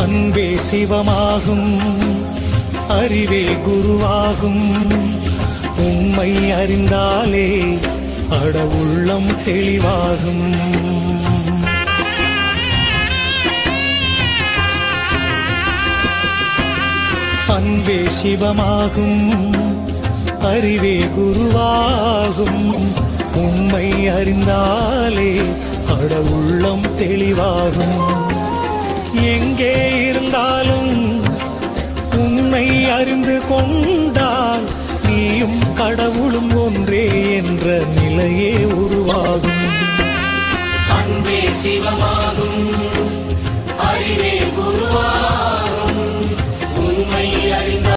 அன்பே சிவமாகும், அறிவே குருவாகும். உண்மை அறிந்தாலே அட உள்ளம் தெளிவாகும். அன்பே சிவமாகும், அறிவே குருவாகும். உண்மை அறிந்தாலே அட உள்ளம் தெளிவாகும். எங்கே இருந்தாலும் உன்னை அறிந்து கொண்டால் நீயும் கடவுளும் ஒன்றே என்ற நிலையே உருவாகும். அன்பே சிவமாகும், அறிவே குருவாகும். உண்மை அறிந்த